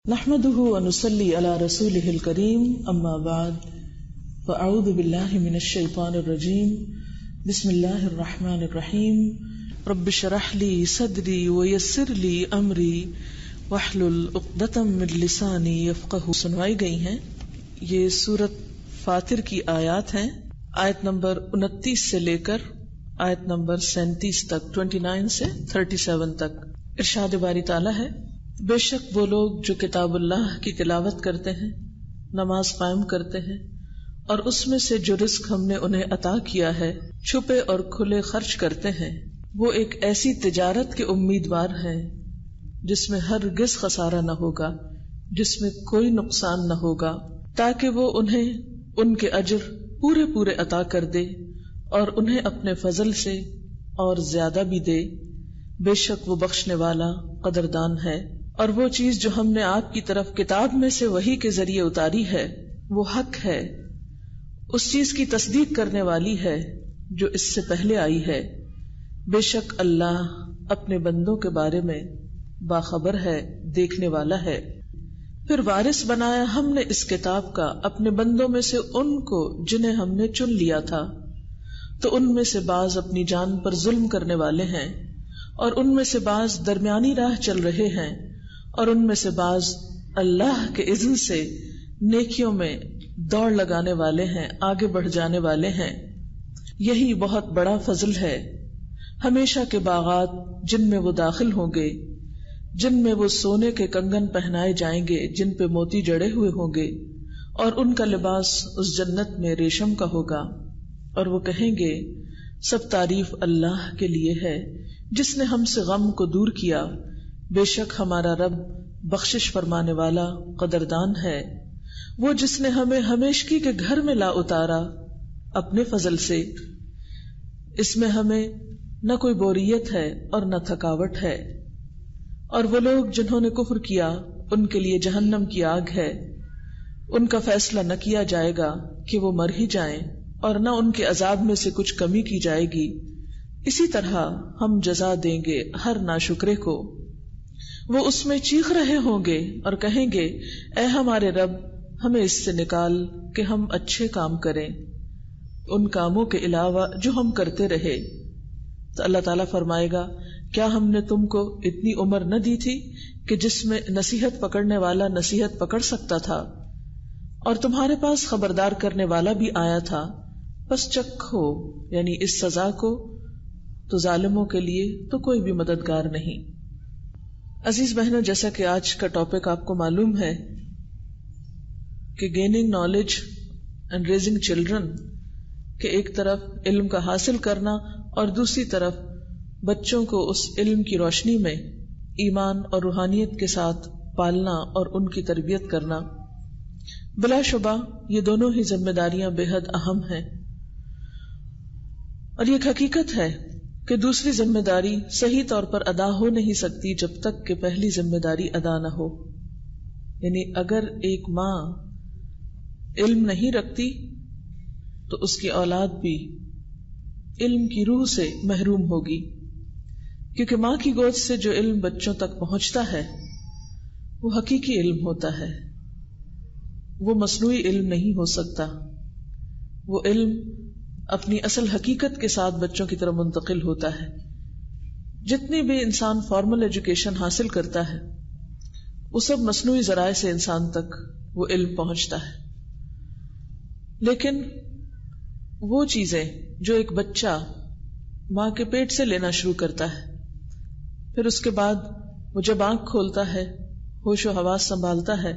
نحمده ونصلي على رسوله الكريم اما بعد فاعوذ بالله من الشيطان الرجيم بسم الله الرحمن الرحيم رب اشرح لي صدري ويسر لي امري واحلل عقدة من لساني يفقهوا. سنوائی گئی ہیں یہ سورۃ فاطر کی آیات ہیں، آیت نمبر 29 سے لے کر آیت نمبر 37 تک، 29 سے 37 تک. ارشاد باری تعالیٰ ہے، بے شک وہ لوگ جو کتاب اللہ کی تلاوت کرتے ہیں، نماز قائم کرتے ہیں، اور اس میں سے جو رزق ہم نے انہیں عطا کیا ہے چھپے اور کھلے خرچ کرتے ہیں، وہ ایک ایسی تجارت کے امیدوار ہیں جس میں ہرگز خسارہ نہ ہوگا، جس میں کوئی نقصان نہ ہوگا، تاکہ وہ انہیں ان کے اجر پورے پورے عطا کر دے اور انہیں اپنے فضل سے اور زیادہ بھی دے. بے شک وہ بخشنے والا قدردان ہے. اور وہ چیز جو ہم نے آپ کی طرف کتاب میں سے وحی کے ذریعے اتاری ہے وہ حق ہے، اس چیز کی تصدیق کرنے والی ہے جو اس سے پہلے آئی ہے. بے شک اللہ اپنے بندوں کے بارے میں باخبر ہے، دیکھنے والا ہے. پھر وارث بنایا ہم نے اس کتاب کا اپنے بندوں میں سے ان کو جنہیں ہم نے چن لیا تھا، تو ان میں سے بعض اپنی جان پر ظلم کرنے والے ہیں، اور ان میں سے بعض درمیانی راہ چل رہے ہیں، اور ان میں سے بعض اللہ کے اذن سے نیکیوں میں دوڑ لگانے والے ہیں، آگے بڑھ جانے والے ہیں. یہی بہت بڑا فضل ہے. ہمیشہ کے باغات جن میں وہ داخل ہوں گے، جن میں وہ سونے کے کنگن پہنائے جائیں گے جن پہ موتی جڑے ہوئے ہوں گے، اور ان کا لباس اس جنت میں ریشم کا ہوگا. اور وہ کہیں گے سب تعریف اللہ کے لیے ہے جس نے ہم سے غم کو دور کیا. بے شک ہمارا رب بخشش فرمانے والا قدردان ہے. وہ جس نے ہمیں ہمیشگی کے گھر میں لا اتارا اپنے فضل سے، اس میں ہمیں نہ کوئی بوریت ہے اور نہ تھکاوٹ ہے. اور وہ لوگ جنہوں نے کفر کیا ان کے لیے جہنم کی آگ ہے. ان کا فیصلہ نہ کیا جائے گا کہ وہ مر ہی جائیں، اور نہ ان کے عذاب میں سے کچھ کمی کی جائے گی. اسی طرح ہم جزا دیں گے ہر ناشکرے کو. وہ اس میں چیخ رہے ہوں گے اور کہیں گے اے ہمارے رب، ہمیں اس سے نکال کہ ہم اچھے کام کریں ان کاموں کے علاوہ جو ہم کرتے رہے. تو اللہ تعالیٰ فرمائے گا، کیا ہم نے تم کو اتنی عمر نہ دی تھی کہ جس میں نصیحت پکڑنے والا نصیحت پکڑ سکتا تھا، اور تمہارے پاس خبردار کرنے والا بھی آیا تھا؟ بس چکھو یعنی اس سزا کو، تو ظالموں کے لیے تو کوئی بھی مددگار نہیں. عزیز بہنوں، جیسا کہ آج کا ٹاپک آپ کو معلوم ہے کہ gaining knowledge and raising children, کہ ایک طرف علم کا حاصل کرنا اور دوسری طرف بچوں کو اس علم کی روشنی میں ایمان اور روحانیت کے ساتھ پالنا اور ان کی تربیت کرنا. بلا شبہ یہ دونوں ہی ذمہ داریاں بے حد اہم ہیں، اور یہ حقیقت ہے کہ دوسری ذمہ داری صحیح طور پر ادا ہو نہیں سکتی جب تک کہ پہلی ذمہ داری ادا نہ ہو. یعنی اگر ایک ماں علم نہیں رکھتی تو اس کی اولاد بھی علم کی روح سے محروم ہوگی، کیونکہ ماں کی گود سے جو علم بچوں تک پہنچتا ہے وہ حقیقی علم ہوتا ہے، وہ مصنوعی علم نہیں ہو سکتا. وہ علم اپنی اصل حقیقت کے ساتھ بچوں کی طرف منتقل ہوتا ہے. جتنی بھی انسان فارمل ایجوکیشن حاصل کرتا ہے وہ سب مصنوعی ذرائع سے انسان تک وہ علم پہنچتا ہے. لیکن وہ چیزیں جو ایک بچہ ماں کے پیٹ سے لینا شروع کرتا ہے، پھر اس کے بعد وہ جب آنکھ کھولتا ہے، ہوش و حواس سنبھالتا ہے،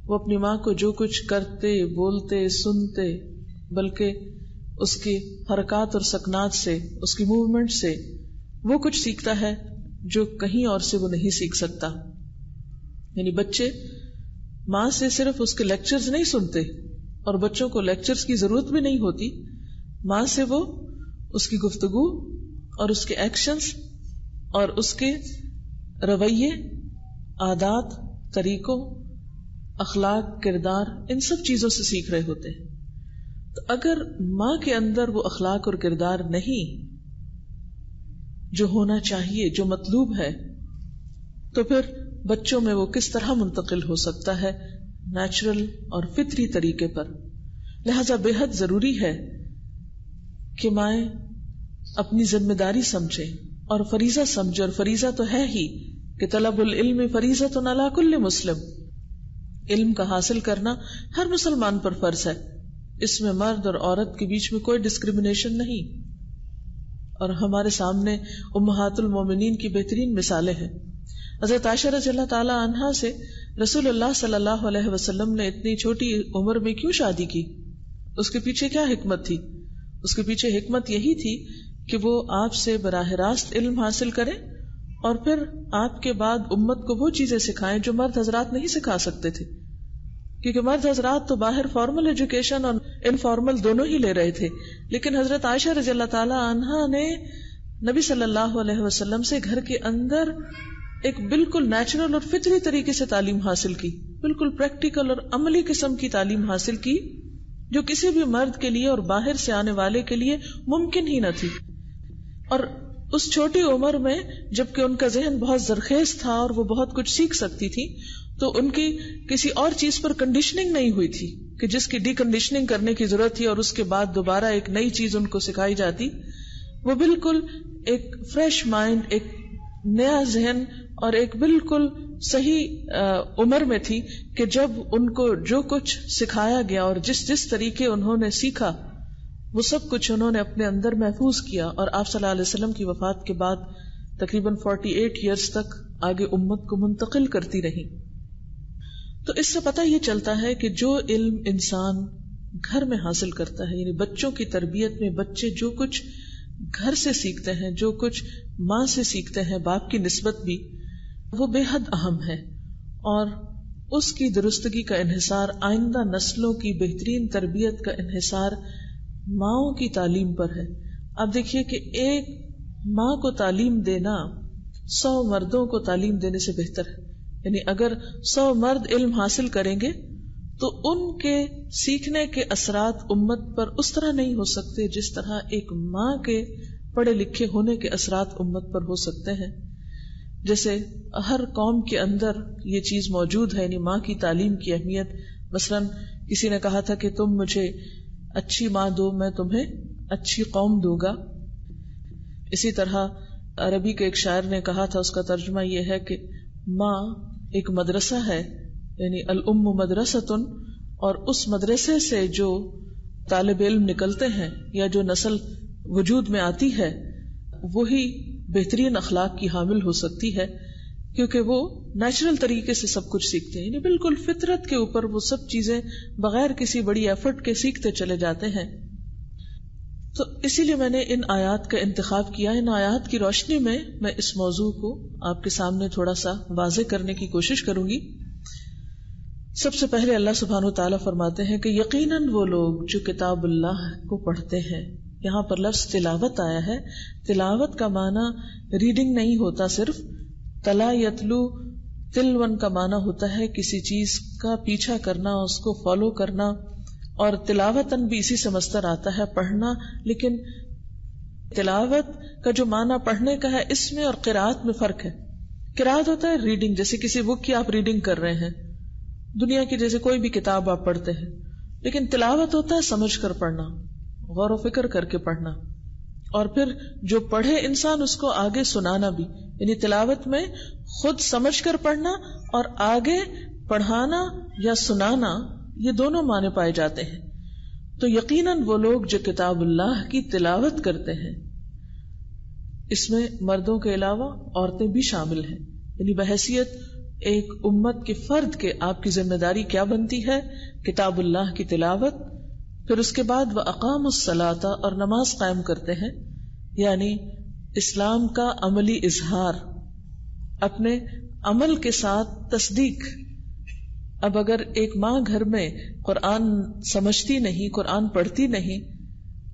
وہ اپنی ماں کو جو کچھ کرتے بولتے سنتے، بلکہ اس کی حرکات اور سکنات سے، اس کی موومنٹ سے وہ کچھ سیکھتا ہے جو کہیں اور سے وہ نہیں سیکھ سکتا. یعنی بچے ماں سے صرف اس کے لیکچرز نہیں سنتے، اور بچوں کو لیکچرز کی ضرورت بھی نہیں ہوتی. ماں سے وہ اس کی گفتگو اور اس کے ایکشنز اور اس کے رویے، عادات، طریقوں، اخلاق، کردار، ان سب چیزوں سے سیکھ رہے ہوتے ہیں. تو اگر ماں کے اندر وہ اخلاق اور کردار نہیں جو ہونا چاہیے، جو مطلوب ہے، تو پھر بچوں میں وہ کس طرح منتقل ہو سکتا ہے نیچرل اور فطری طریقے پر. لہذا بے حد ضروری ہے کہ مائیں اپنی ذمہ داری سمجھیں اور فریضہ سمجھیں، اور فریضہ تو ہے ہی کہ طلب العلم فریضۃ علی کل مسلم، علم کا حاصل کرنا ہر مسلمان پر فرض ہے. اس میں مرد اور عورت کے بیچ میں کوئی ڈسکریمنیشن نہیں. اور ہمارے سامنے امہات المومنین کی بہترین مثالیں ہیں. حضرت عائشہ رضی اللہ تعالی عنہا سے رسول اللہ صلی اللہ علیہ وسلم نے اتنی چھوٹی عمر میں کیوں شادی کی؟ اس کے پیچھے کیا حکمت تھی؟ اس کے پیچھے حکمت یہی تھی کہ وہ آپ سے براہ راست علم حاصل کریں اور پھر آپ کے بعد امت کو وہ چیزیں سکھائیں جو مرد حضرات نہیں سکھا سکتے تھے. کیونکہ مرد حضرات تو باہر فارمل ایجوکیشن اور انفارمل دونوں ہی لے رہے تھے، لیکن حضرت عائشہ رضی اللہ تعالی عنہا نے نبی صلی اللہ علیہ وسلم سے گھر کے اندر ایک بالکل نیچرل اور فطری طریقے سے تعلیم حاصل کی، بالکل پریکٹیکل اور عملی قسم کی تعلیم حاصل کی جو کسی بھی مرد کے لیے اور باہر سے آنے والے کے لیے ممکن ہی نہ تھی. اور اس چھوٹی عمر میں جبکہ ان کا ذہن بہت زرخیز تھا اور وہ بہت کچھ سیکھ سکتی تھی، تو ان کی کسی اور چیز پر کنڈیشننگ نہیں ہوئی تھی کہ جس کی ڈی کنڈیشننگ کرنے کی ضرورت تھی اور اس کے بعد دوبارہ ایک نئی چیز ان کو سکھائی جاتی. وہ بالکل ایک فریش مائنڈ، ایک نیا ذہن اور ایک بالکل صحیح عمر میں تھی کہ جب ان کو جو کچھ سکھایا گیا اور جس طریقے انہوں نے سیکھا وہ سب کچھ انہوں نے اپنے اندر محفوظ کیا، اور آپ صلی اللہ علیہ وسلم کی وفات کے بعد تقریباً 48 ایئرز تک آگے امت کو منتقل کرتی رہی. تو اس سے پتہ یہ چلتا ہے کہ جو علم انسان گھر میں حاصل کرتا ہے، یعنی بچوں کی تربیت میں بچے جو کچھ گھر سے سیکھتے ہیں، جو کچھ ماں سے سیکھتے ہیں، باپ کی نسبت بھی، وہ بے حد اہم ہے، اور اس کی درستگی کا انحصار، آئندہ نسلوں کی بہترین تربیت کا انحصار ماؤں کی تعلیم پر ہے. اب دیکھیے کہ ایک ماں کو تعلیم دینا 100 مردوں کو تعلیم دینے سے بہتر ہے. یعنی اگر 100 مرد علم حاصل کریں گے تو ان کے سیکھنے کے اثرات امت پر اس طرح نہیں ہو سکتے جس طرح ایک ماں کے پڑھے لکھے ہونے کے اثرات امت پر ہو سکتے ہیں. جیسے ہر قوم کے اندر یہ چیز موجود ہے، یعنی ماں کی تعلیم کی اہمیت. مثلا کسی نے کہا تھا کہ تم مجھے اچھی ماں دو، میں تمہیں اچھی قوم دوں گا. اسی طرح عربی کے ایک شاعر نے کہا تھا، اس کا ترجمہ یہ ہے کہ ماں ایک مدرسہ ہے، یعنی الام مدرسۃ، اور اس مدرسے سے جو طالب علم نکلتے ہیں یا جو نسل وجود میں آتی ہے وہی بہترین اخلاق کی حامل ہو سکتی ہے، کیونکہ وہ نیچرل طریقے سے سب کچھ سیکھتے ہیں، یعنی بالکل فطرت کے اوپر وہ سب چیزیں بغیر کسی بڑی ایفرٹ کے سیکھتے چلے جاتے ہیں. تو اسی لیے میں نے ان آیات کا انتخاب کیا. ان آیات کی روشنی میں اس موضوع کو آپ کے سامنے تھوڑا سا واضح کرنے کی کوشش کروں گی. سب سے پہلے اللہ سبحانہ و تعالیٰ فرماتے ہیں کہ یقیناً وہ لوگ جو کتاب اللہ کو پڑھتے ہیں. یہاں پر لفظ تلاوت آیا ہے. تلاوت کا معنی ریڈنگ نہیں ہوتا، صرف تلا یتلو تلون کا معنی ہوتا ہے کسی چیز کا پیچھا کرنا، اس کو فالو کرنا، اور تلاوتاً بھی اسی سے مصدر آتا ہے پڑھنا. لیکن تلاوت کا جو معنی پڑھنے کا ہے اس میں اور قرات میں فرق ہے. قرات ہوتا ہے ریڈنگ، جیسے کسی بک کی آپ ریڈنگ کر رہے ہیں، دنیا کی جیسے کوئی بھی کتاب آپ پڑھتے ہیں. لیکن تلاوت ہوتا ہے سمجھ کر پڑھنا، غور و فکر کر کے پڑھنا، اور پھر جو پڑھے انسان اس کو آگے سنانا بھی. یعنی تلاوت میں خود سمجھ کر پڑھنا اور آگے پڑھانا یا سنانا، یہ دونوں معنی پائے جاتے ہیں. تو یقیناً وہ لوگ جو کتاب اللہ کی تلاوت کرتے ہیں، اس میں مردوں کے علاوہ عورتیں بھی شامل ہیں. یعنی بحیثیت ایک امت کے فرد کے آپ کی ذمہ داری کیا بنتی ہے؟ کتاب اللہ کی تلاوت. پھر اس کے بعد وہ اقام الصلاۃ، اور نماز قائم کرتے ہیں، یعنی اسلام کا عملی اظہار، اپنے عمل کے ساتھ تصدیق. اب اگر ایک ماں گھر میں قرآن سمجھتی نہیں، قرآن پڑھتی نہیں،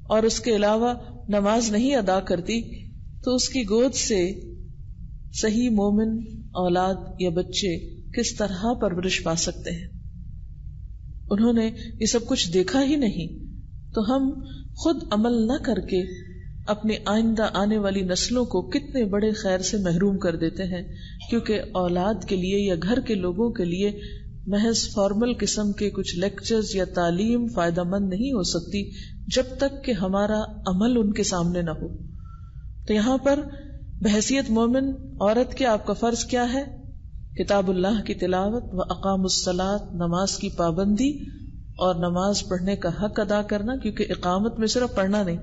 اور اس کے علاوہ نماز نہیں ادا کرتی، تو اس کی گود سے صحیح مومن اولاد یا بچے کس طرح پرورش پا سکتے ہیں؟ انہوں نے یہ سب کچھ دیکھا ہی نہیں. تو ہم خود عمل نہ کر کے اپنی آئندہ آنے والی نسلوں کو کتنے بڑے خیر سے محروم کر دیتے ہیں، کیونکہ اولاد کے لیے یا گھر کے لوگوں کے لیے محض فارمل قسم کے کچھ لیکچرز یا تعلیم فائدہ مند نہیں ہو سکتی جب تک کہ ہمارا عمل ان کے سامنے نہ ہو. تو یہاں پر بحیثیت مومن عورت کے آپ کا فرض کیا ہے؟ کتاب اللہ کی تلاوت و اقام الصلاۃ، نماز کی پابندی اور نماز پڑھنے کا حق ادا کرنا، کیونکہ اقامت میں صرف پڑھنا نہیں.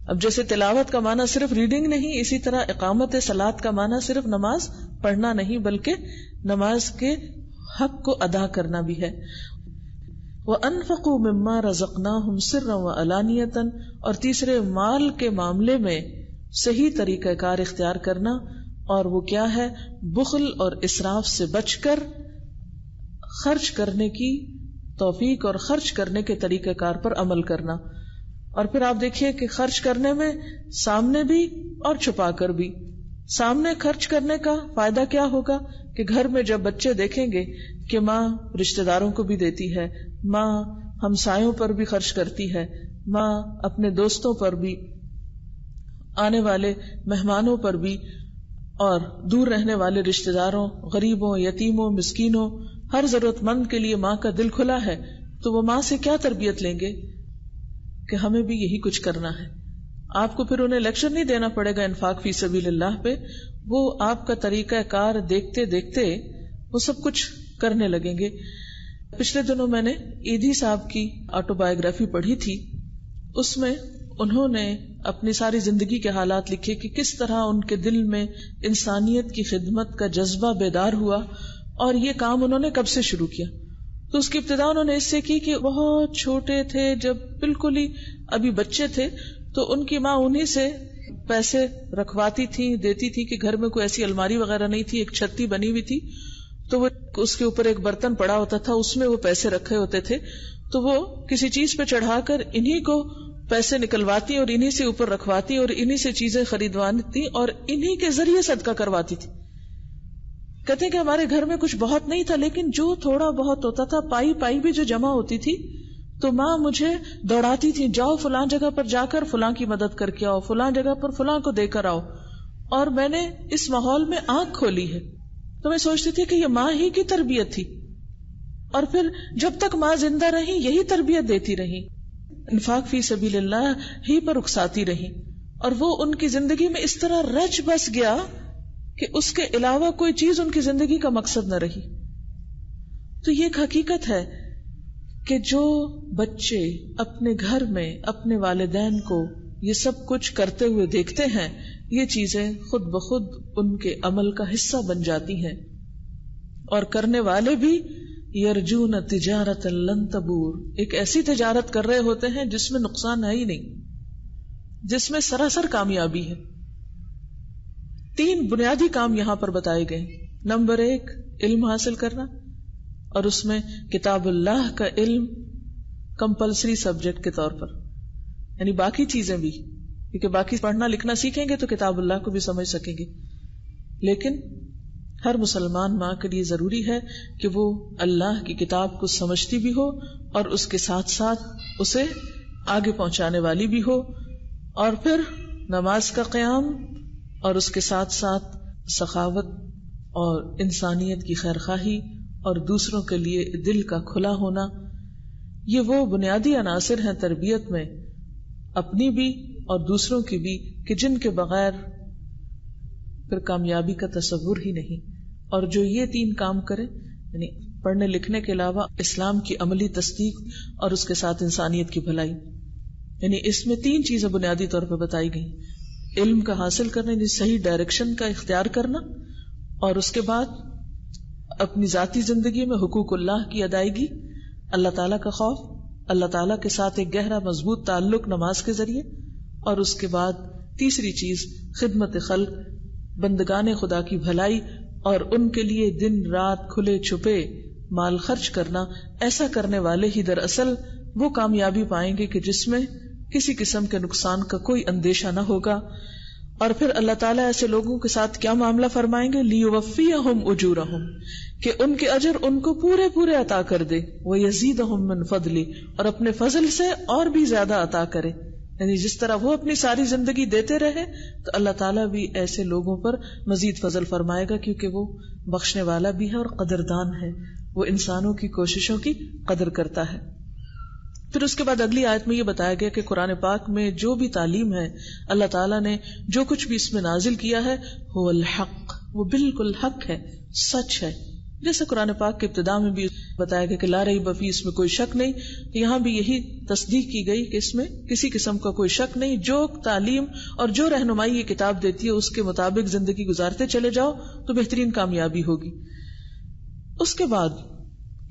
اب جیسے تلاوت کا معنی صرف ریڈنگ نہیں، اسی طرح اقامت صلاۃ کا معنی صرف نماز پڑھنا نہیں بلکہ نماز کے حق کو ادا کرنا بھی ہے. وَأَنفَقُوا مِمَّا رَزَقْنَاهُمْ سِرًّا وَعَلَانِيَةً، اور تیسرے مال کے معاملے میں صحیح طریقہ کار اختیار کرنا، اور وہ کیا ہے؟ بخل اور اسراف سے بچ کر خرچ کرنے کی توفیق اور خرچ کرنے کے طریقہ کار پر عمل کرنا. اور پھر آپ دیکھیے کہ خرچ کرنے میں سامنے بھی اور چھپا کر بھی. سامنے خرچ کرنے کا فائدہ کیا ہوگا کہ گھر میں جب بچے دیکھیں گے کہ ماں رشتہ داروں کو بھی دیتی ہے، ماں ہمسایوں پر بھی خرچ کرتی ہے، ماں اپنے دوستوں پر بھی، آنے والے مہمانوں پر بھی، اور دور رہنے والے رشتہ داروں، غریبوں، یتیموں، مسکینوں، ہر ضرورت مند کے لیے ماں کا دل کھلا ہے، تو وہ ماں سے کیا تربیت لیں گے کہ ہمیں بھی یہی کچھ کرنا ہے. آپ کو پھر انہیں لیکچر نہیں دینا پڑے گا انفاق فی سبیل اللہ پہ، وہ آپ کا طریقہ کار دیکھتے دیکھتے وہ سب کچھ کرنے لگیں گے. پچھلے دنوں میں نے ایدھی صاحب کی آٹو بایوگرافی پڑھی تھی. اس میں انہوں نے اپنی ساری زندگی کے حالات لکھے کہ کس طرح ان کے دل میں انسانیت کی خدمت کا جذبہ بیدار ہوا، اور یہ کام انہوں نے کب سے شروع کیا. تو اس کی ابتدا انہوں نے اس سے کی کہ بہت چھوٹے تھے، جب بالکل ہی ابھی بچے تھے، تو ان کی ماں انہی سے پیسے رکھواتی تھی، دیتی تھی کہ گھر میں کوئی ایسی الماری وغیرہ نہیں تھی، ایک چھتی بنی ہوئی تھی، تو وہ اس کے اوپر ایک برتن پڑا ہوتا تھا، اس میں وہ پیسے رکھے ہوتے تھے، تو وہ کسی چیز پہ چڑھا کر انہی کو پیسے نکلواتی اور انہی سے اوپر رکھواتی اور انہی سے چیزیں خریدواتی اور انہی کے ذریعے صدقہ کرواتی تھی. کہتے ہیں کہ ہمارے گھر میں کچھ بہت نہیں تھا، لیکن جو تھوڑا بہت ہوتا تھا، پائی پائی بھی جو جمع ہوتی تھی، تو ماں مجھے دوڑاتی تھی، جاؤ فلاں جگہ پر جا کر فلاں کی مدد کر کے آؤ، فلاں جگہ پر فلاں کو دے کر آؤ. اور میں نے اس ماحول میں آنکھ کھولی ہے. تو میں سوچتی تھی کہ یہ ماں ہی کی تربیت تھی، اور پھر جب تک ماں زندہ رہی یہی تربیت دیتی رہی، انفاق فی سبیل اللہ ہی پر اکساتی رہی، اور وہ ان کی زندگی میں اس طرح رچ بس گیا کہ اس کے علاوہ کوئی چیز ان کی زندگی کا مقصد نہ رہی. تو یہ ایک حقیقت ہے کہ جو بچے اپنے گھر میں اپنے والدین کو یہ سب کچھ کرتے ہوئے دیکھتے ہیں، یہ چیزیں خود بخود ان کے عمل کا حصہ بن جاتی ہیں، اور کرنے والے بھی یرجون تجارت لن تبور، ایک ایسی تجارت کر رہے ہوتے ہیں جس میں نقصان ہے ہی نہیں، جس میں سراسر کامیابی ہے. 3 بنیادی کام یہاں پر بتائے گئے. نمبر 1 علم حاصل کرنا، اور اس میں کتاب اللہ کا علم کمپلسری سبجیکٹ کے طور پر، یعنی باقی چیزیں بھی، کیونکہ باقی پڑھنا لکھنا سیکھیں گے تو کتاب اللہ کو بھی سمجھ سکیں گے، لیکن ہر مسلمان ماں کے لیے ضروری ہے کہ وہ اللہ کی کتاب کو سمجھتی بھی ہو اور اس کے ساتھ ساتھ اسے آگے پہنچانے والی بھی ہو. اور پھر نماز کا قیام، اور اس کے ساتھ ساتھ سخاوت اور انسانیت کی خیرخواہی اور دوسروں کے لیے دل کا کھلا ہونا، یہ وہ بنیادی عناصر ہیں تربیت میں، اپنی بھی اور دوسروں کی بھی، کہ جن کے بغیر پھر کامیابی کا تصور ہی نہیں. اور جو یہ 3 کام کرے، یعنی پڑھنے لکھنے کے علاوہ اسلام کی عملی تصدیق اور اس کے ساتھ انسانیت کی بھلائی، یعنی اس میں 3 چیزیں بنیادی طور پہ بتائی گئی. علم کا حاصل کرنا، یعنی صحیح ڈائریکشن کا اختیار کرنا، اور اس کے بعد اپنی ذاتی زندگی میں حقوق اللہ کی ادائیگی، اللہ تعالیٰ کا خوف، اللہ تعالیٰ کے ساتھ ایک گہرا مضبوط تعلق نماز کے ذریعے، اور اس کے بعد تیسری چیز خدمت خلق، بندگان خدا کی بھلائی اور ان کے لیے دن رات کھلے چھپے مال خرچ کرنا. ایسا کرنے والے ہی دراصل وہ کامیابی پائیں گے کہ جس میں کسی قسم کے نقصان کا کوئی اندیشہ نہ ہوگا. اور پھر اللہ تعالیٰ ایسے لوگوں کے ساتھ کیا معاملہ فرمائیں گے؟ لیوفیہم اجورہم، کہ ان کے اجر ان کو پورے پورے عطا کر دے، ویزیدہم من فضلہ، اور اپنے فضل سے اور بھی زیادہ عطا کرے. یعنی جس طرح وہ اپنی ساری زندگی دیتے رہے تو اللہ تعالیٰ بھی ایسے لوگوں پر مزید فضل فرمائے گا، کیونکہ وہ بخشنے والا بھی ہے اور قدردان ہے، وہ انسانوں کی کوششوں کی قدر کرتا ہے۔ پھر اس کے بعد اگلی آیت میں یہ بتایا گیا کہ قرآن پاک میں جو بھی تعلیم ہے، اللہ تعالیٰ نے جو کچھ بھی اس میں نازل کیا ہے، هو الحق، وہ بالکل حق ہے، سچ ہے۔ جیسے قرآن پاک کے ابتدا میں بھی بتایا گیا کہ لا ریب فیہ، اس میں کوئی شک نہیں، تو یہاں بھی یہی تصدیق کی گئی کہ اس میں کسی قسم کا کوئی شک نہیں۔ جو تعلیم اور جو رہنمائی یہ کتاب دیتی ہے اس کے مطابق زندگی گزارتے چلے جاؤ تو بہترین کامیابی ہوگی۔ اس کے بعد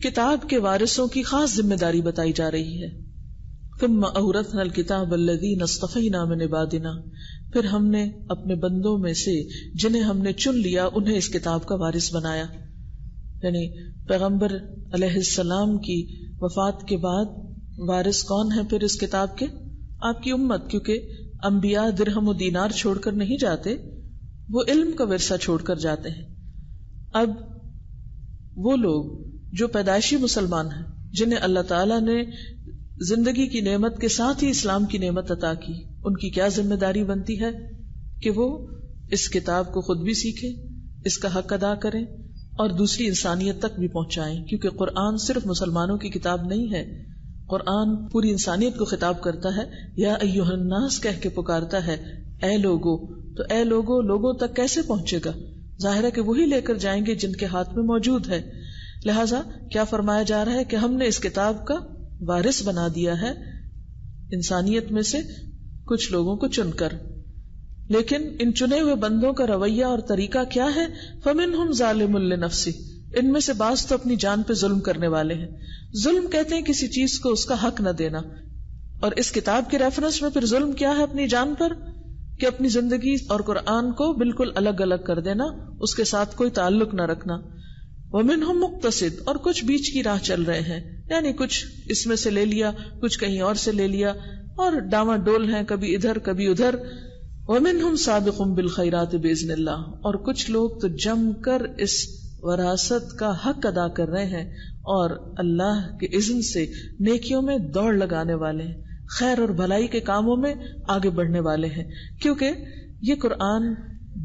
کتاب کے وارثوں کی خاص ذمہ داری بتائی جا رہی ہے۔ ثم اورثنا الکتاب الذین اصطفینا من عبادنا، پھر ہم نے اپنے بندوں میں سے جنہیں ہم نے چن لیا انہیں اس کتاب کا وارث بنایا۔ یعنی پیغمبر علیہ السلام کی وفات کے بعد وارث کون ہے پھر اس کتاب کے؟ آپ کی امت، کیونکہ انبیاء درہم و دینار چھوڑ کر نہیں جاتے، وہ علم کا ورثہ چھوڑ کر جاتے ہیں۔ اب وہ لوگ جو پیدائشی مسلمان ہیں، جنہیں اللہ تعالیٰ نے زندگی کی نعمت کے ساتھ ہی اسلام کی نعمت عطا کی، ان کی کیا ذمہ داری بنتی ہے کہ وہ اس کتاب کو خود بھی سیکھیں، اس کا حق ادا کریں اور دوسری انسانیت تک بھی پہنچائیں، کیونکہ قرآن صرف مسلمانوں کی کتاب نہیں ہے، قرآن پوری انسانیت کو خطاب کرتا ہے، یا ایھا الناس کہہ کے پکارتا ہے، اے لوگو۔ تو اے لوگو لوگوں تک کیسے پہنچے گا؟ ظاہر ہے کہ وہی لے کر جائیں گے جن کے ہاتھ میں موجود ہے۔ لہٰذا کیا فرمایا جا رہا ہے کہ ہم نے اس کتاب کا وارث بنا دیا ہے انسانیت میں سے کچھ لوگوں کو چن کر، لیکن ان چنے ہوئے بندوں کا رویہ اور طریقہ کیا ہے؟ فَمِنْهُمْ ظَالِمٌ لِنَفْسِهِ، ان میں سے بعض تو اپنی جان پہ ظلم کرنے والے ہیں۔ ظلم کہتے ہیں کسی چیز کو اس کا حق نہ دینا، اور اس کتاب کے ریفرنس میں پھر ظلم کیا ہے اپنی جان پر؟ کہ اپنی زندگی اور قرآن کو بالکل الگ الگ کر دینا، اس کے ساتھ کوئی تعلق نہ رکھنا۔ وَمِنْهُمْ مُقْتَصِدٌ، اور کچھ بیچ کی راہ چل رہے ہیں، یعنی کچھ اس میں سے لے لیا، کچھ کہیں اور سے لے لیا، اور ڈاواں ڈول ہیں، کبھی ادھر کبھی ادھر۔ وَمِنْهُمْ سَابِقٌ بِالْخَيْرَاتِ بِإِذْنِ اللَّهِ، اور کچھ لوگ تو جم کر اس وراثت کا حق ادا کر رہے ہیں اور اللہ کے اذن سے نیکیوں میں دوڑ لگانے والے ہیں، خیر اور بھلائی کے کاموں میں آگے بڑھنے والے ہیں، کیونکہ یہ قرآن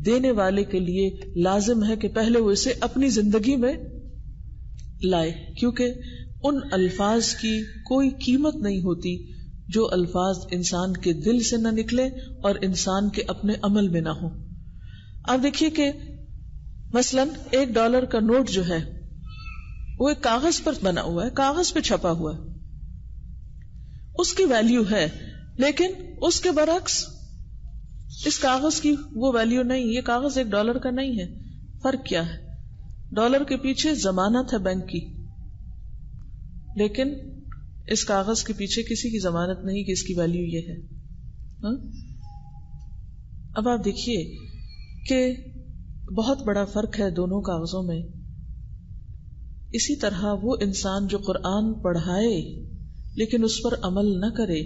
دینے والے کے لیے لازم ہے کہ پہلے وہ اسے اپنی زندگی میں لائے، کیونکہ ان الفاظ کی کوئی قیمت نہیں ہوتی جو الفاظ انسان کے دل سے نہ نکلے اور انسان کے اپنے عمل میں نہ ہو۔ آپ دیکھیے کہ مثلا $1 کا نوٹ جو ہے وہ ایک کاغذ پر بنا ہوا ہے، کاغذ پہ چھپا ہوا ہے، اس کی ویلیو ہے، لیکن اس کے برعکس اس کاغذ کی وہ ویلیو نہیں، یہ کاغذ $1 کا نہیں ہے۔ فرق کیا ہے؟ ڈالر کے پیچھے ضمانت ہے بینک کی، لیکن اس کاغذ کے پیچھے کسی کی ضمانت نہیں کہ اس کی ویلیو یہ ہے۔ اب آپ دیکھیے کہ بہت بڑا فرق ہے دونوں کاغذوں میں۔ اسی طرح وہ انسان جو قرآن پڑھائے لیکن اس پر عمل نہ کرے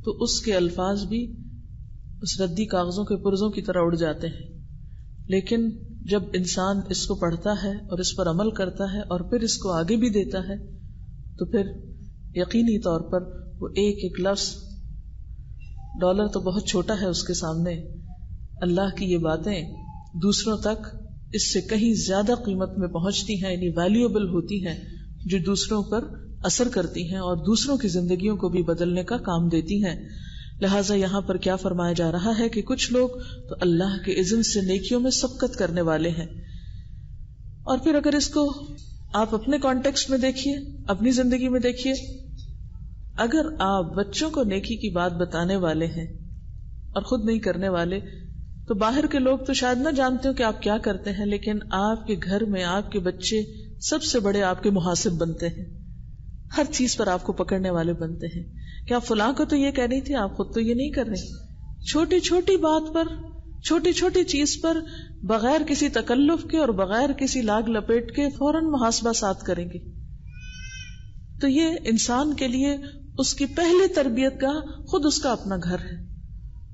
تو اس کے الفاظ بھی اس ردی کاغذوں کے پرزوں کی طرح اڑ جاتے ہیں، لیکن جب انسان اس کو پڑھتا ہے اور اس پر عمل کرتا ہے اور پھر اس کو آگے بھی دیتا ہے تو پھر یقینی طور پر وہ ایک ایک لفظ، ڈالر تو بہت چھوٹا ہے اس کے سامنے، اللہ کی یہ باتیں دوسروں تک اس سے کہیں زیادہ قیمت میں پہنچتی ہیں، یعنی ویلیوبل ہوتی ہیں، جو دوسروں پر اثر کرتی ہیں اور دوسروں کی زندگیوں کو بھی بدلنے کا کام دیتی ہیں۔ لہٰذا یہاں پر کیا فرمایا جا رہا ہے کہ کچھ لوگ تو اللہ کے اذن سے نیکیوں میں سبقت کرنے والے ہیں، اور پھر اگر اس کو آپ اپنے کانٹیکسٹ میں دیکھیے، اپنی زندگی میں دیکھیے، اگر آپ بچوں کو نیکی کی بات بتانے والے ہیں اور خود نہیں کرنے والے تو باہر کے لوگ تو شاید نہ جانتے ہو کہ آپ کیا کرتے ہیں، لیکن آپ کے گھر میں آپ کے بچے سب سے بڑے آپ کے محاسب بنتے ہیں، ہر چیز پر آپ کو پکڑنے والے بنتے ہیں کہ آپ فلاں کو تو یہ کہہ رہی تھی، آپ خود تو یہ نہیں کر رہے۔ چھوٹی چھوٹی بات پر، چھوٹی چھوٹی چیز پر بغیر کسی تکلف کے اور بغیر کسی لاگ لپیٹ کے فوراً محاسبہ ساتھ کریں گے۔ تو یہ انسان کے لیے اس کی پہلی تربیت کا خود اس کا اپنا گھر ہے،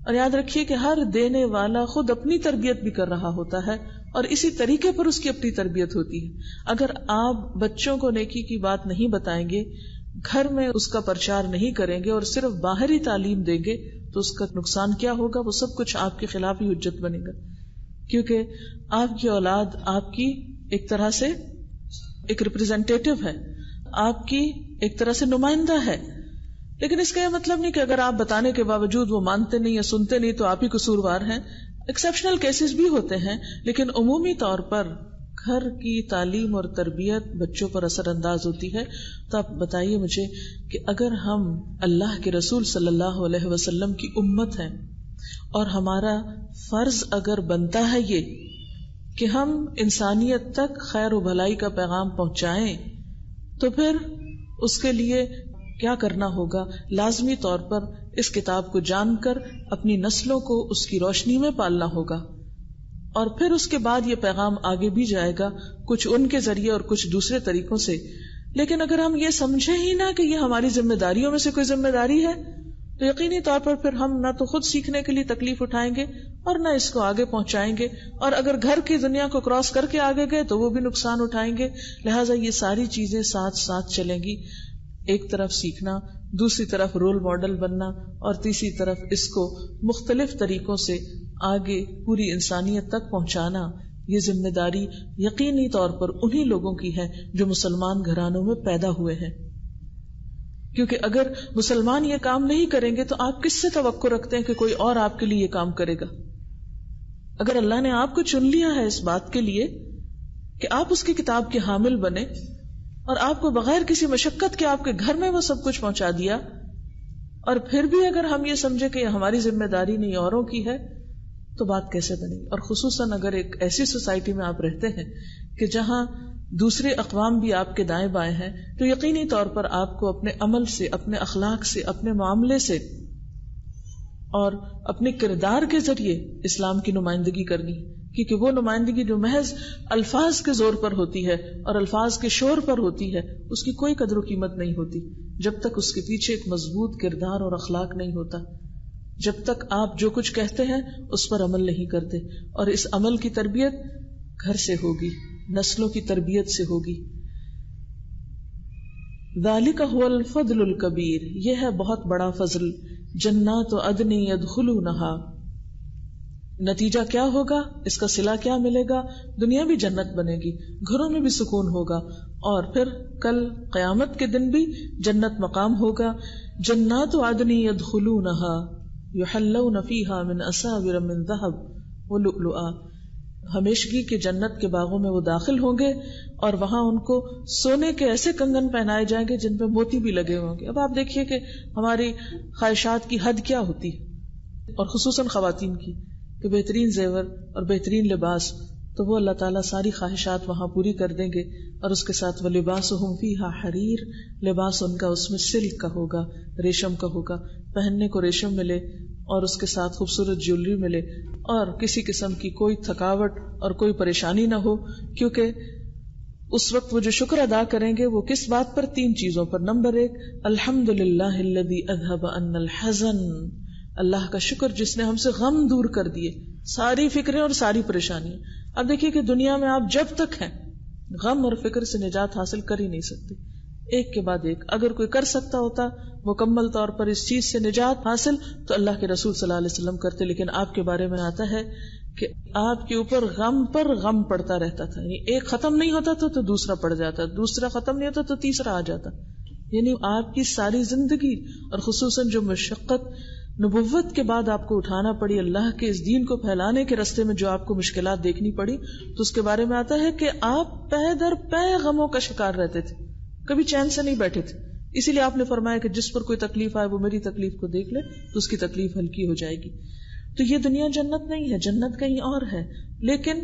اور یاد رکھیے کہ ہر دینے والا خود اپنی تربیت بھی کر رہا ہوتا ہے اور اسی طریقے پر اس کی اپنی تربیت ہوتی ہے۔ اگر آپ بچوں کو نیکی کی بات نہیں بتائیں گے، گھر میں اس کا پرچار نہیں کریں گے اور صرف باہری تعلیم دیں گے تو اس کا نقصان کیا ہوگا؟ وہ سب کچھ آپ کے خلاف ہی حجت بنے گا، کیونکہ آپ کی اولاد آپ کی ایک طرح سے ایک ریپرزینٹیٹو ہے، آپ کی ایک طرح سے نمائندہ ہے. لیکن اس کا یہ مطلب نہیں کہ اگر آپ بتانے کے باوجود وہ مانتے نہیں یا سنتے نہیں تو آپ ہی قصوروار ہیں. ایکسیپشنل کیسز بھی ہوتے ہیں، لیکن عمومی طور پر گھر کی تعلیم اور تربیت بچوں پر اثر انداز ہوتی ہے. تو آپ بتائیے مجھے کہ اگر ہم اللہ کے رسول صلی اللہ علیہ وسلم کی امت ہیں اور ہمارا فرض اگر بنتا ہے یہ کہ ہم انسانیت تک خیر و بھلائی کا پیغام پہنچائیں، تو پھر اس کے لیے کیا کرنا ہوگا؟ لازمی طور پر اس کتاب کو جان کر اپنی نسلوں کو اس کی روشنی میں پالنا ہوگا، اور پھر اس کے بعد یہ پیغام آگے بھی جائے گا، کچھ ان کے ذریعے اور کچھ دوسرے طریقوں سے. لیکن اگر ہم یہ سمجھیں ہی نہ کہ یہ ہماری ذمہ داریوں میں سے کوئی ذمہ داری ہے، تو یقینی طور پر پھر ہم نہ تو خود سیکھنے کے لیے تکلیف اٹھائیں گے اور نہ اس کو آگے پہنچائیں گے، اور اگر گھر کی دنیا کو کراس کر کے آگے گئے تو وہ بھی نقصان اٹھائیں گے. لہٰذا یہ ساری چیزیں ساتھ ساتھ چلیں گی، ایک طرف سیکھنا، دوسری طرف رول ماڈل بننا، اور تیسری طرف اس کو مختلف طریقوں سے آگے پوری انسانیت تک پہنچانا. یہ ذمہ داری یقینی طور پر انہی لوگوں کی ہے جو مسلمان گھرانوں میں پیدا ہوئے ہیں، کیونکہ اگر مسلمان یہ کام نہیں کریں گے تو آپ کس سے توقع رکھتے ہیں کہ کوئی اور آپ کے لیے یہ کام کرے گا؟ اگر اللہ نے آپ کو چن لیا ہے اس بات کے لیے کہ آپ اس کی کتاب کے حامل بنے، اور آپ کو بغیر کسی مشقت کے آپ کے گھر میں وہ سب کچھ پہنچا دیا، اور پھر بھی اگر ہم یہ سمجھے کہ یہ ہماری ذمہ داری نہیں اوروں کی ہے، تو بات کیسے بنے گی؟ اور خصوصاً اگر ایک ایسی سوسائٹی میں آپ رہتے ہیں کہ جہاں دوسرے اقوام بھی آپ کے دائیں بائیں ہیں، تو یقینی طور پر آپ کو اپنے عمل سے، اپنے اخلاق سے، اپنے معاملے سے اور اپنے کردار کے ذریعے اسلام کی نمائندگی کرنی، کیونکہ وہ نمائندگی جو محض الفاظ کے زور پر ہوتی ہے اور الفاظ کے شور پر ہوتی ہے، اس کی کوئی قدر و قیمت نہیں ہوتی جب تک اس کے پیچھے ایک مضبوط کردار اور اخلاق نہیں ہوتا، جب تک آپ جو کچھ کہتے ہیں اس پر عمل نہیں کرتے. اور اس عمل کی تربیت گھر سے ہوگی، نسلوں کی تربیت سے ہوگی. ذالک هو الفضل الکبیر، یہ ہے بہت بڑا فضل. جنات عدن یدخلونہا، نتیجہ کیا ہوگا؟ اس کا صلہ کیا ملے گا؟ دنیا بھی جنت بنے گی، گھروں میں بھی سکون ہوگا، اور پھر کل قیامت کے دن بھی جنت مقام ہوگا. جنات عدن یدخلونہا یحلون فیہا من اساور من ذہب ولؤلؤا، ہمیشگی کے جنت کے باغوں میں وہ داخل ہوں گے اور وہاں ان کو سونے کے ایسے کنگن پہنائے جائیں گے جن پہ موتی بھی لگے ہوں گے. اب آپ دیکھیے کہ ہماری خواہشات کی حد کیا ہوتی ہے، اور خصوصاً خواتین کی، کہ بہترین زیور اور بہترین لباس، تو وہ اللہ تعالیٰ ساری خواہشات وہاں پوری کر دیں گے. اور اس کے ساتھ وَلِبَاسُهُمْ فِيهَا حَرِيرٌ، لباس ان کا اس میں سلک کا ہوگا، ریشم کا ہوگا، پہننے کو ریشم ملے اور اس کے ساتھ خوبصورت جیولری ملے، اور کسی قسم کی کوئی تھکاوٹ اور کوئی پریشانی نہ ہو. کیونکہ اس وقت وہ جو شکر ادا کریں گے وہ کس بات پر؟ 3 چیزوں پر. نمبر 1، الحمدللہ الذی اذھب عنا الحزن، اللہ کا شکر جس نے ہم سے غم دور کر دیے، ساری فکریں اور ساری پریشانیاں. اب دیکھیے کہ دنیا میں آپ جب تک ہیں غم اور فکر سے نجات حاصل کر ہی نہیں سکتے، ایک کے بعد ایک. اگر کوئی کر سکتا ہوتا مکمل طور پر اس چیز سے نجات حاصل تو اللہ کے رسول صلی اللہ علیہ وسلم کرتے. لیکن آپ کے بارے میں آتا ہے کہ آپ کے اوپر غم پر غم پڑتا رہتا تھا، یعنی ایک ختم نہیں ہوتا تھا تو دوسرا پڑ جاتا، دوسرا ختم نہیں ہوتا تو تیسرا آ جاتا. یعنی آپ کی ساری زندگی، اور خصوصاً جو مشقت نبوت کے بعد آپ کو اٹھانا پڑی اللہ کے اس دین کو پھیلانے کے راستے میں، جو آپ کو مشکلات دیکھنی پڑی، تو اس کے بارے میں آتا ہے کہ آپ پے در پے غموں کا شکار رہتے تھے، کبھی چین سے نہیں بیٹھے تھے. اسی لیے آپ نے فرمایا کہ جس پر کوئی تکلیف آئے وہ میری تکلیف کو دیکھ لے تو اس کی تکلیف ہلکی ہو جائے گی. تو یہ دنیا جنت نہیں ہے، جنت کہیں اور ہے. لیکن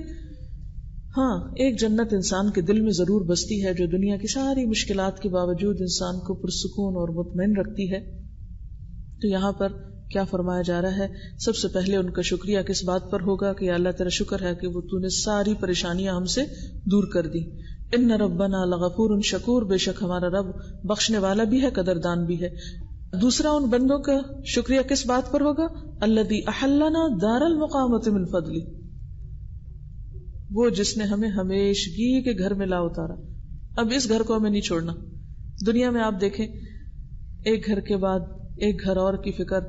ہاں، ایک جنت انسان کے دل میں ضرور بستی ہے جو دنیا کی ساری مشکلات کے باوجود انسان کو پرسکون اور مطمئن رکھتی ہے. تو یہاں پر کیا فرمایا جا رہا ہے؟ سب سے پہلے ان کا شکریہ کس بات پر ہوگا کہ اللہ تیرا شکر ہے کہ وہ تو نے ساری پریشانیاں ہم سے دور کر دی. ان ربنا لغفور شکور، بے شک ہمارا رب بخشنے والا بھی ہے، قدردان بھی ہے. دوسرا ان بندوں کا شکریہ کس بات پر ہوگا؟ الذی احلنا دار المقامۃ من فضلی، وہ جس نے ہمیں ہمیشگی کے گھر میں لا اتارا. اب اس گھر کو ہمیں نہیں چھوڑنا. دنیا میں آپ دیکھیں ایک گھر کے بعد ایک گھر اور کی فکر.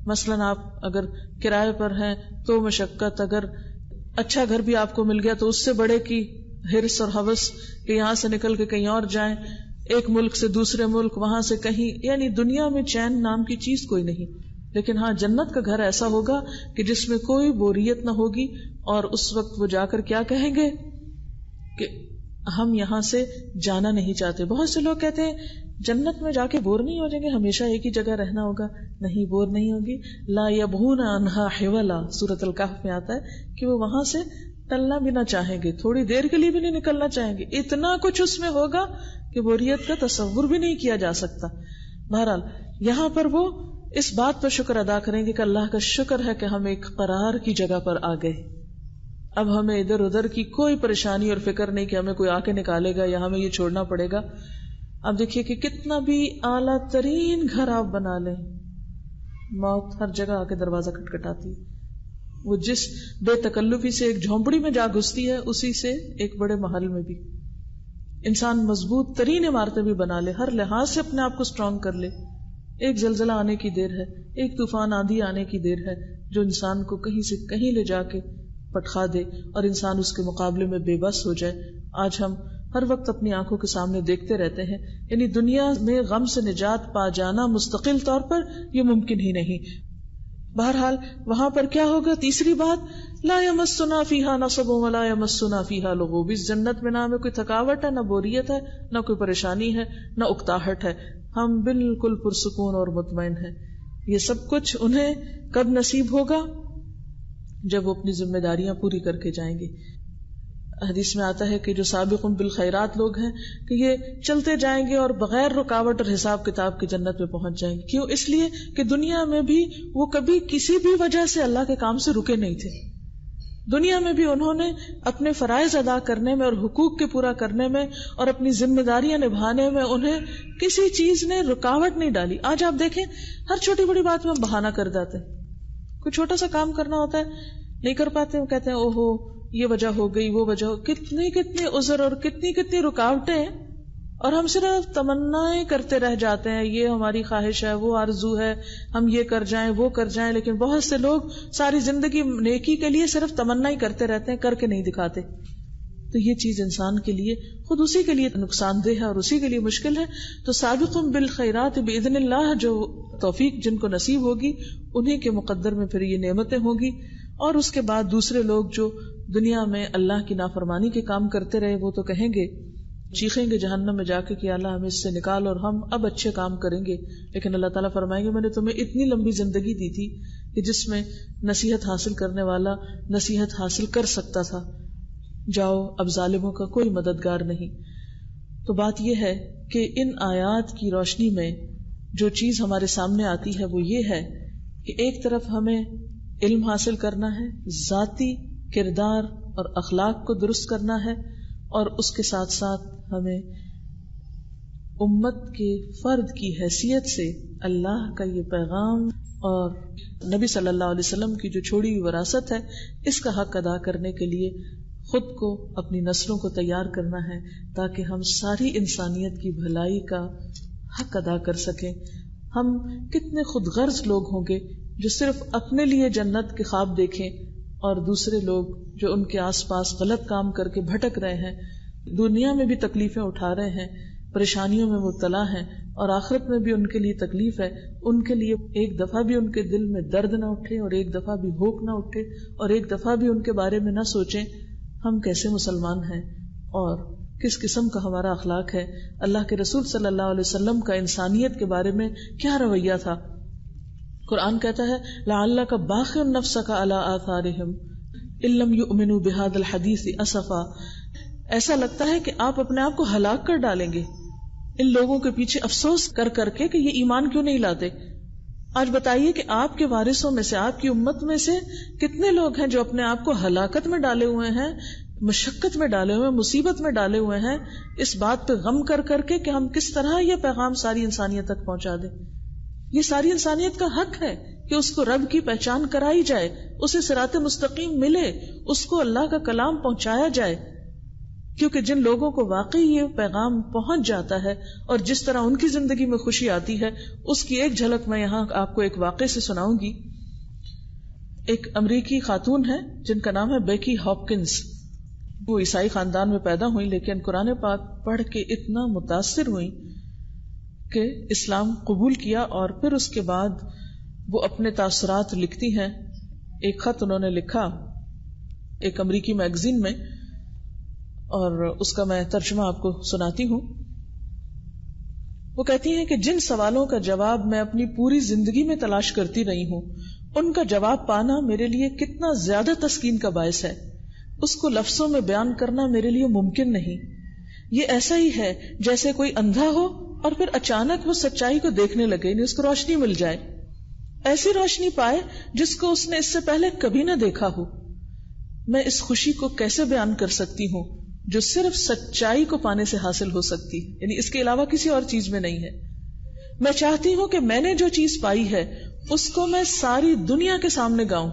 مثلاً آپ اگر کرائے پر ہیں تو مشقت، اگر اچھا گھر بھی آپ کو مل گیا تو اس سے بڑے کی ہرس اور ہوس کہ یہاں سے نکل کے کہیں اور جائیں، ایک ملک سے دوسرے ملک، وہاں سے کہیں. یعنی دنیا میں چین نام کی چیز کوئی نہیں. لیکن ہاں جنت کا گھر ایسا ہوگا کہ جس میں کوئی بوریت نہ ہوگی، اور اس وقت وہ جا کر کیا کہیں گے کہ ہم یہاں سے جانا نہیں چاہتے. بہت سے لوگ کہتے ہیں جنت میں جا کے بور نہیں ہو جائیں گے، ہمیشہ ایک ہی جگہ رہنا ہوگا. نہیں، بور نہیں ہوگی. لا یبغون عنہا حولا، سورۃ الکہف میں آتا ہے کہ وہ وہاں سے ٹلنا بھی نہ چاہیں گے، تھوڑی دیر کے لیے بھی نہیں نکلنا چاہیں گے. اتنا کچھ اس میں ہوگا کہ بوریت کا تصور بھی نہیں کیا جا سکتا. بہرحال یہاں پر وہ اس بات پر شکر ادا کریں گے کہ اللہ کا شکر ہے کہ ہم ایک قرار کی جگہ پر آ گئے. اب ہمیں ادھر ادھر کی کوئی پریشانی اور فکر نہیں کہ ہمیں کوئی آ کے نکالے گا یا ہمیں یہ چھوڑنا پڑے گا. اب دیکھیے کہ کتنا بھی اعلیٰ ترین گھر آپ بنا لیں، موت ہر جگہ آ کے دروازہ کھٹکھٹاتی. وہ جس بے تکلفی سے ایک جھونپڑی میں جا گھستی ہے، اسی سے ایک بڑے محل میں بھی. انسان مضبوط ترین عمارتیں بھی بنا لے، ہر لحاظ سے اپنے آپ کو اسٹرانگ کر لے، ایک زلزلہ آنے کی دیر ہے، ایک طوفان آندھی آنے کی دیر ہے جو انسان کو کہیں سے کہیں لے جا کے پٹخا دے اور انسان اس کے مقابلے میں بے بس ہو جائے. آج ہم ہر وقت اپنی آنکھوں کے سامنے دیکھتے رہتے ہیں. یعنی دنیا میں غم سے نجات پا جانا مستقل طور پر یہ ممکن ہی نہیں. بہرحال وہاں پر کیا ہوگا؟ تیسری بات، لا یمسنا فیہا نصب ولا یمسنا فیہا لغوب. اس جنت میں نہ ہمیں کوئی تھکاوٹ ہے، نہ بوریت ہے، نہ کوئی پریشانی ہے، نہ اکتاہٹ ہے. ہم بالکل پرسکون اور مطمئن ہیں. یہ سب کچھ انہیں کب نصیب ہوگا؟ جب وہ اپنی ذمہ داریاں پوری کر کے جائیں گے. حدیث میں آتا ہے کہ جو سابقون بالخیرات لوگ ہیں کہ یہ چلتے جائیں گے اور بغیر رکاوٹ اور حساب کتاب کی جنت میں پہنچ جائیں گے. کیوں؟ اس لیے کہ دنیا میں بھی وہ کبھی کسی بھی وجہ سے اللہ کے کام سے رکے نہیں تھے. دنیا میں بھی انہوں نے اپنے فرائض ادا کرنے میں اور حقوق کے پورا کرنے میں اور اپنی ذمہ داریاں نبھانے میں انہیں کسی چیز نے رکاوٹ نہیں ڈالی. آج آپ دیکھیں ہر چھوٹی بڑی بات میں ہم بہانہ کر جاتے ہیں. کوئی چھوٹا سا کام کرنا ہوتا ہے نہیں کر پاتے، وہ کہتے ہیں اوہو یہ وجہ ہو گئی، وہ وجہ ہو. کتنی عذر اور کتنی رکاوٹیں ہیں، اور ہم صرف تمنائیں کرتے رہ جاتے ہیں. یہ ہماری خواہش ہے، وہ آرزو ہے، ہم یہ کر جائیں وہ کر جائیں. لیکن بہت سے لوگ ساری زندگی نیکی کے لیے صرف تمنا ہی کرتے رہتے ہیں، کر کے نہیں دکھاتے. تو یہ چیز انسان کے لیے خود اسی کے لیے نقصان دہ ہے اور اسی کے لیے مشکل ہے. تو سابقون بالخیرات باذن اللہ، جو توفیق جن کو نصیب ہوگی انہیں کے مقدر میں پھر یہ نعمتیں ہوں گی. اور اس کے بعد دوسرے لوگ جو دنیا میں اللہ کی نافرمانی کے کام کرتے رہے، وہ تو کہیں گے، چیخیں گے جہنم میں جا کے کہ اللہ ہمیں اس سے نکال اور ہم اب اچھے کام کریں گے. لیکن اللہ تعالیٰ فرمائیں گے میں نے تمہیں اتنی لمبی زندگی دی تھی کہ جس میں نصیحت حاصل کرنے والا نصیحت حاصل کر سکتا تھا. جاؤ اب ظالموں کا کوئی مددگار نہیں. تو بات یہ ہے کہ ان آیات کی روشنی میں جو چیز ہمارے سامنے آتی ہے وہ یہ ہے کہ ایک طرف ہمیں علم حاصل کرنا ہے، ذاتی کردار اور اخلاق کو درست کرنا ہے، اور اس کے ساتھ ساتھ ہمیں امت کے فرد کی حیثیت سے اللہ کا یہ پیغام اور نبی صلی اللہ علیہ وسلم کی جو چھوڑی ہوئی وراثت ہے اس کا حق ادا کرنے کے لیے خود کو، اپنی نسلوں کو تیار کرنا ہے تاکہ ہم ساری انسانیت کی بھلائی کا حق ادا کر سکیں. ہم کتنے خود غرض لوگ ہوں گے جو صرف اپنے لیے جنت کے خواب دیکھیں اور دوسرے لوگ جو ان کے آس پاس غلط کام کر کے بھٹک رہے ہیں، دنیا میں بھی تکلیفیں اٹھا رہے ہیں، پریشانیوں میں مبتلا ہیں اور آخرت میں بھی ان کے لیے تکلیف ہے، ان کے لیے ایک دفعہ بھی ان کے دل میں درد نہ اٹھے اور ایک دفعہ بھی ہوک نہ اٹھے اور ایک دفعہ بھی ان کے بارے میں نہ سوچیں ہم کیسے مسلمان ہیں اور کس قسم کا ہمارا اخلاق ہے. اللہ کے رسول صلی اللہ علیہ وسلم کا انسانیت کے بارے میں کیا رویہ تھا. قرآن کہتا ہے لعلک باخع نفسک علی آثارہم ان لم یؤمنوا بہذا الحدیث اسفا. ایسا لگتا ہے کہ آپ اپنے آپ کو ہلاک کر ڈالیں گے ان لوگوں کے پیچھے افسوس کر کر کے کہ یہ ایمان کیوں نہیں لاتے. آج بتائیے کہ آپ کے وارثوں میں سے، آپ کی امت میں سے کتنے لوگ ہیں جو اپنے آپ کو ہلاکت میں ڈالے ہوئے ہیں، مشقت میں ڈالے ہوئے ہیں، مصیبت میں ڈالے ہوئے ہیں اس بات پہ غم کر کر کے کہ ہم کس طرح یہ پیغام ساری انسانیت تک پہنچا دیں. یہ ساری انسانیت کا حق ہے کہ اس کو رب کی پہچان کرائی جائے، اسے صراط مستقیم ملے، اس کو اللہ کا کلام پہنچایا جائے. کیونکہ جن لوگوں کو واقعی یہ پیغام پہنچ جاتا ہے اور جس طرح ان کی زندگی میں خوشی آتی ہے، اس کی ایک جھلک میں یہاں آپ کو ایک واقعے سے سناؤں گی. ایک امریکی خاتون ہے جن کا نام ہے بیکی ہاپکنز. وہ عیسائی خاندان میں پیدا ہوئی، لیکن قرآن پاک پڑھ کے اتنا متاثر ہوئی کہ اسلام قبول کیا، اور پھر اس کے بعد وہ اپنے تاثرات لکھتی ہیں. ایک خط انہوں نے لکھا ایک امریکی میگزین میں، اور اس کا میں ترجمہ آپ کو سناتی ہوں. وہ کہتی ہیں کہ جن سوالوں کا جواب میں اپنی پوری زندگی میں تلاش کرتی رہی ہوں، ان کا جواب پانا میرے لیے کتنا زیادہ تسکین کا باعث ہے، اس کو لفظوں میں بیان کرنا میرے لیے ممکن نہیں. یہ ایسا ہی ہے جیسے کوئی اندھا ہو اور پھر اچانک وہ سچائی کو دیکھنے لگے، یعنی اس کو روشنی مل جائے، ایسی روشنی پائے جس کو اس نے اس سے پہلے کبھی نہ دیکھا ہو. میں اس خوشی کو کیسے بیان کر سکتی ہوں جو صرف سچائی کو پانے سے حاصل ہو سکتی، یعنی اس کے علاوہ کسی اور چیز میں نہیں ہے. میں چاہتی ہوں کہ میں نے جو چیز پائی ہے اس کو میں ساری دنیا کے سامنے گاؤں.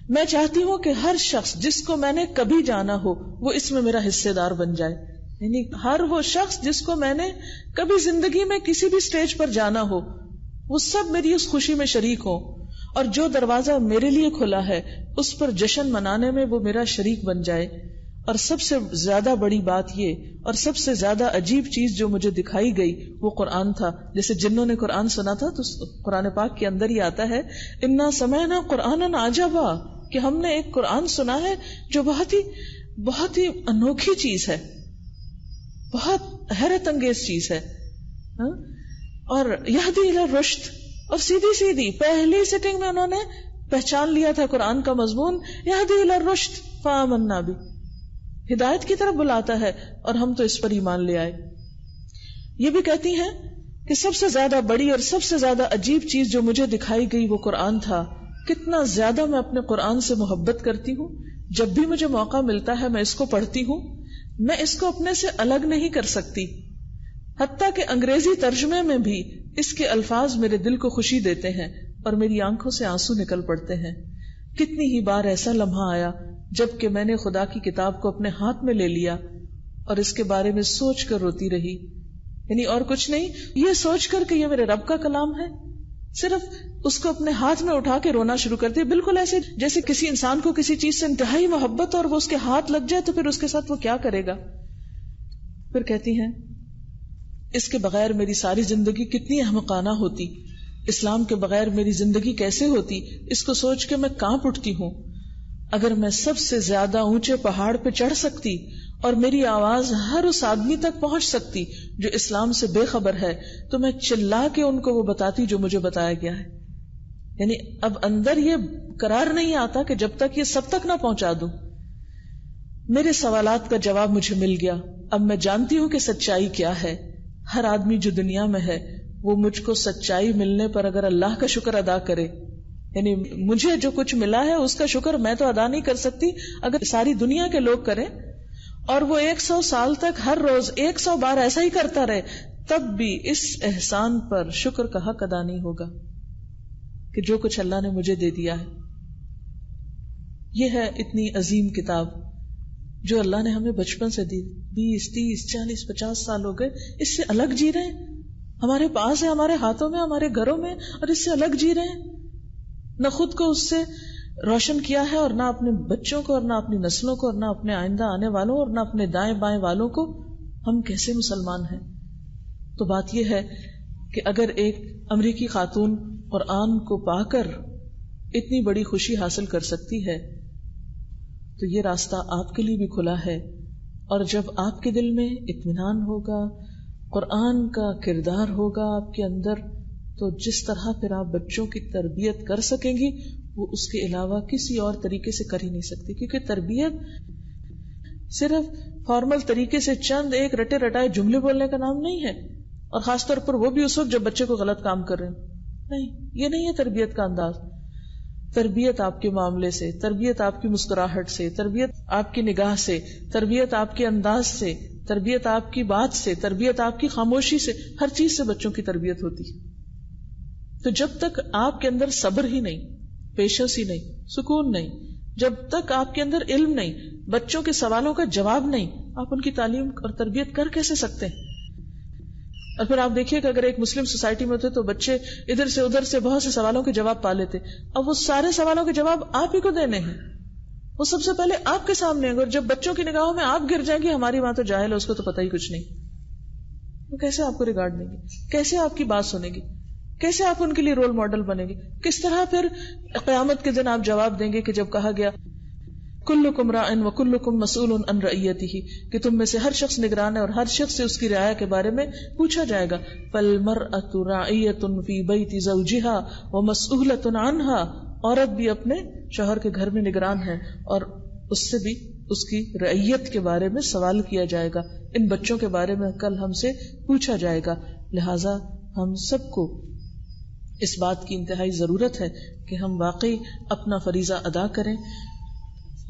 میں چاہتی ہوں کہ ہر شخص جس کو میں نے کبھی جانا ہو وہ اس میں میرا حصے دار بن جائے، یعنی ہر وہ شخص جس کو میں نے کبھی زندگی میں کسی بھی سٹیج پر جانا ہو وہ سب میری اس خوشی میں شریک ہو، اور جو دروازہ میرے لیے کھلا ہے اس پر جشن منانے میں وہ میرا شریک بن جائے. اور سب سے زیادہ بڑی بات یہ اور سب سے زیادہ عجیب چیز جو مجھے دکھائی گئی وہ قرآن تھا. جیسے جنہوں نے قرآن سنا تھا تو قرآن پاک کے اندر ہی آتا ہے انا سمعنا قرآنا عجبا، کہ ہم نے ایک قرآن سنا ہے جو بہت ہی انوکھی چیز ہے، بہت حیرت انگیز چیز ہے. اور یہدی الی الرشد، اور سیدھی پہلی سٹنگ میں انہوں نے پہچان لیا تھا قرآن کا مضمون، یہدی الی الرشد فآمنا بہ، ہدایت کی طرف بلاتا ہے اور ہم تو اس پر ایمان لے آئے. یہ بھی کہتی ہیں کہ سب سے زیادہ بڑی اور سب سے زیادہ عجیب چیز جو مجھے دکھائی گئی وہ قرآن تھا. کتنا زیادہ میں اپنے قرآن سے محبت کرتی ہوں، جب بھی مجھے موقع ملتا ہے میں اس کو پڑھتی ہوں، میں اس کو اپنے سے الگ نہیں کر سکتی. حتیٰ کہ انگریزی ترجمے میں بھی اس کے الفاظ میرے دل کو خوشی دیتے ہیں اور میری آنکھوں سے آنسو نکل پڑتے ہیں. کتنی ہی بار ایسا لمحہ آیا جب کہ میں نے خدا کی کتاب کو اپنے ہاتھ میں لے لیا اور اس کے بارے میں سوچ کر روتی رہی، یعنی اور کچھ نہیں، یہ سوچ کر کہ یہ میرے رب کا کلام ہے، صرف اس کو اپنے ہاتھ میں اٹھا کے رونا شروع کر دیا. بالکل ایسے جیسے کسی انسان کو کسی چیز سے انتہائی محبت اور وہ اس کے ہاتھ لگ جائے تو پھر اس کے ساتھ وہ کیا کرے گا. پھر کہتی ہیں اس کے بغیر میری ساری زندگی کتنی احمقانہ ہوتی، اسلام کے بغیر میری زندگی کیسے ہوتی، اس کو سوچ کے میں کانپ اٹھتی ہوں. اگر میں سب سے زیادہ اونچے پہاڑ پہ چڑھ سکتی اور میری آواز ہر اس آدمی تک پہنچ سکتی جو اسلام سے بے خبر ہے تو میں چلا کے ان کو وہ بتاتی جو مجھے بتایا گیا ہے. یعنی اب اندر یہ قرار نہیں آتا کہ جب تک یہ سب تک نہ پہنچا دوں. میرے سوالات کا جواب مجھے مل گیا. اب میں جانتی ہوں کہ سچائی کیا ہے. ہر آدمی جو دنیا میں ہے وہ مجھ کو سچائی ملنے پر اگر اللہ کا شکر ادا کرے، یعنی مجھے جو کچھ ملا ہے اس کا شکر میں تو ادا نہیں کر سکتی، اگر ساری دنیا کے لوگ کریں اور وہ 100 سال تک ہر روز 100 بار ایسا ہی کرتا رہے تب بھی اس احسان پر شکر کا حق ادا نہیں ہوگا کہ جو کچھ اللہ نے مجھے دے دیا ہے. یہ ہے اتنی عظیم کتاب جو اللہ نے ہمیں بچپن سے دی. 20 30 40 50 سال ہو گئے اس سے الگ جی رہے ہیں، ہمارے پاس ہے، ہمارے ہاتھوں میں، ہمارے گھروں میں، اور اس سے الگ جی رہے ہیں. نہ خود کو اس سے روشن کیا ہے اور نہ اپنے بچوں کو اور نہ اپنی نسلوں کو اور نہ اپنے آئندہ آنے والوں اور نہ اپنے دائیں بائیں والوں کو. ہم کیسے مسلمان ہیں؟ تو بات یہ ہے کہ اگر ایک امریکی خاتون قرآن کو پا کر اتنی بڑی خوشی حاصل کر سکتی ہے تو یہ راستہ آپ کے لیے بھی کھلا ہے. اور جب آپ کے دل میں اطمینان ہوگا، قرآن کا کردار ہوگا آپ کے اندر، تو جس طرح پھر آپ بچوں کی تربیت کر سکیں گی وہ اس کے علاوہ کسی اور طریقے سے کر ہی نہیں سکتی. کیونکہ تربیت صرف فارمل طریقے سے چند ایک رٹے رٹائے جملے بولنے کا نام نہیں ہے، اور خاص طور پر وہ بھی اس وقت جب بچے کو غلط کام کر رہے ہیں. نہیں، یہ نہیں ہے تربیت کا انداز. تربیت آپ کے معاملے سے، تربیت آپ کی مسکراہٹ سے، تربیت آپ کی نگاہ سے، تربیت آپ کے انداز سے، تربیت آپ کی بات سے، تربیت آپ کی خاموشی سے، ہر چیز سے بچوں کی تربیت ہوتی ہے. تو جب تک آپ کے اندر صبر ہی نہیں، پیشنس ہی نہیں، سکون نہیں، جب تک آپ کے اندر علم نہیں، بچوں کے سوالوں کا جواب نہیں، آپ ان کی تعلیم اور تربیت کر کیسے سکتے ہیں؟ اور پھر آپ دیکھیے کہ اگر ایک مسلم سوسائٹی میں ہوتے تو بچے ادھر سے ادھر سے بہت سے سوالوں کے جواب پا لیتے، اب وہ سارے سوالوں کے جواب آپ ہی کو دینے ہیں، وہ سب سے پہلے آپ کے سامنے ہیں، اور جب بچوں کی نگاہوں میں آپ گر جائیں گے ہماری ماں تو جاہل ہے، اس کو تو پتہ ہی کچھ نہیں، وہ کیسے آپ کو ریگارڈ دیں گے، کیسے آپ کی بات سنیں گے، کیسے آپ ان کے لیے رول ماڈل بنیں گے، کس طرح پھر قیامت کے دن آپ جواب دیں گے کہ جب کہا گیا کلکم راع وکلکم مسئول عن رعیتہ، کہ تم میں سے ہر شخص نگران ہے اور ہر شخص سے اس کی رعایا کے بارے میں پوچھا جائے گا، فالمرأۃ راعیۃ فی بیت زوجہا ومسئولۃ عنہا، عورت بھی اپنے شوہر کے گھر میں نگران ہے اور اس سے بھی اس کی رعیت کے بارے میں سوال کیا جائے گا، ان بچوں کے بارے میں کل ہم سے پوچھا جائے گا۔ لہذا ہم سب کو اس بات کی انتہائی ضرورت ہے کہ ہم واقعی اپنا فریضہ ادا کریں،